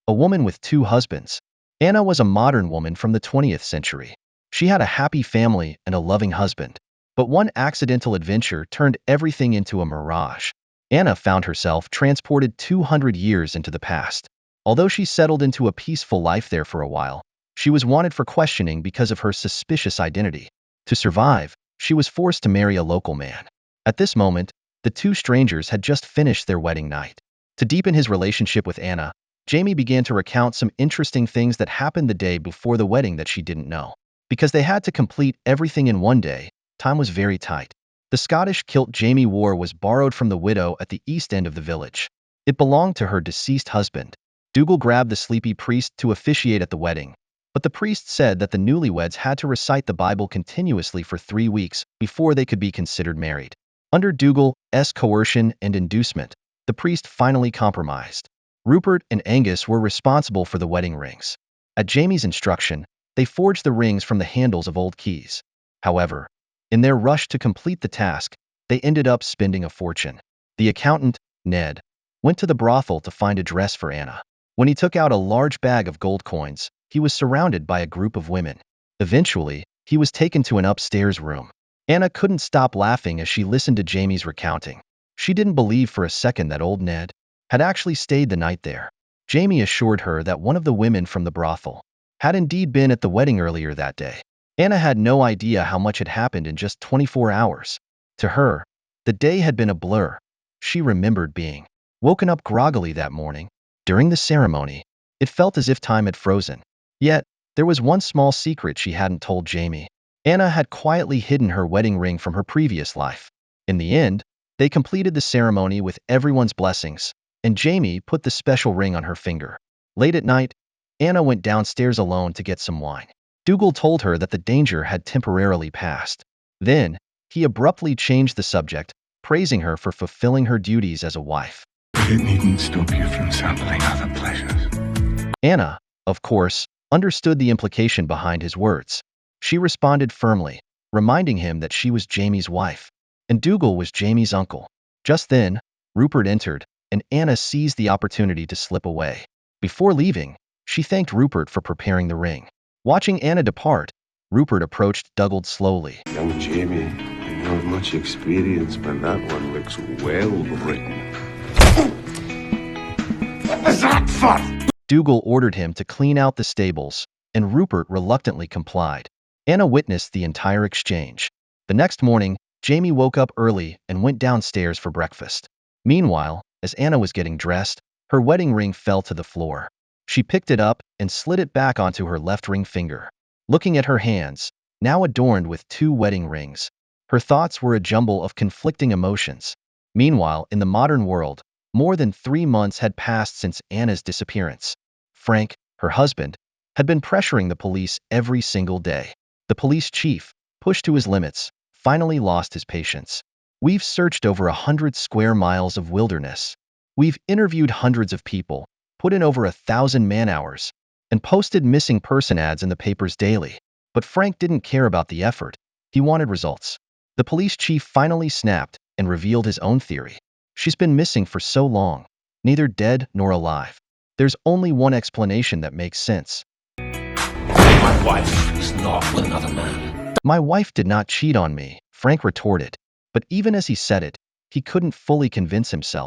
a woman with two husbands. Anna was a modern woman from the 20th century. She had a happy family and a loving husband. But one accidental adventure turned everything into a mirage. Anna found herself transported 200 years into the past. Although she settled into a peaceful life there for a while, she was wanted for questioning because of her suspicious identity. To survive, she was forced to marry a local man. At this moment, the two strangers had just finished their wedding night. To deepen his relationship with Anna, Jamie began to recount some interesting things that happened the day before the wedding that she didn't know. Because they had to complete everything in one day, time was very tight. The Scottish kilt Jamie wore was borrowed from the widow at the east end of the village. It belonged to her deceased husband. Dougal grabbed the sleepy priest to officiate at the wedding, but the priest said that the newlyweds had to recite the Bible continuously for 3 weeks before they could be considered married. Under Dougal's coercion and inducement, the priest finally compromised. Rupert and Angus were responsible for the wedding rings. At Jamie's instruction, they forged the rings from the handles of old keys. However, in their rush to complete the task, they ended up spending a fortune. The accountant, Ned, went to the brothel to find a dress for Anna. When he took out a large bag of gold coins, he was surrounded by a group of women. Eventually, he was taken to an upstairs room. Anna couldn't stop laughing as she listened to Jamie's recounting. She didn't believe for a second that old Ned had actually stayed the night there. Jamie assured her that one of the women from the brothel had indeed been at the wedding earlier that day. Anna had no idea how much had happened in just 24 hours. To her, the day had been a blur. She remembered being woken up groggily that morning. During the ceremony, it felt as if time had frozen. Yet, there was one small secret she hadn't told Jamie. Anna had quietly hidden her wedding ring from her previous life. In the end, they completed the ceremony with everyone's blessings, and Jamie put the special ring on her finger. Late at night, Anna went downstairs alone to get some wine. Dougal told her that the danger had temporarily passed. Then, he abruptly changed the subject, praising her for fulfilling her duties as a wife. It needn't stop you from sampling other pleasures. Anna, of course, understood the implication behind his words. She responded firmly, reminding him that she was Jamie's wife, and Dougal was Jamie's uncle. Just then, Rupert entered, and Anna seized the opportunity to slip away. Before leaving, she thanked Rupert for preparing the ring. Watching Anna depart, Rupert approached Dougal slowly. Young Jamie, you don't have much experience, but that one looks well written. What was that for? Dougal ordered him to clean out the stables, and Rupert reluctantly complied. Anna witnessed the entire exchange. The next morning, Jamie woke up early and went downstairs for breakfast. Meanwhile, as Anna was getting dressed, her wedding ring fell to the floor. She picked it up and slid it back onto her left ring finger. Looking at her hands, now adorned with 2 wedding rings, her thoughts were a jumble of conflicting emotions. Meanwhile, in the modern world, more than 3 months had passed since Anna's disappearance. Frank, her husband, had been pressuring the police every single day. The police chief, pushed to his limits, finally lost his patience. We've searched over 100 square miles of wilderness. We've interviewed hundreds of people, put in over 1,000 man-hours, and posted missing person ads in the papers daily. But Frank didn't care about the effort. He wanted results. The police chief finally snapped and revealed his own theory. She's been missing for so long, neither dead nor alive. There's only one explanation that makes sense. My wife is not with another man. My wife did not cheat on me, Frank retorted. But even as he said it, he couldn't fully convince himself.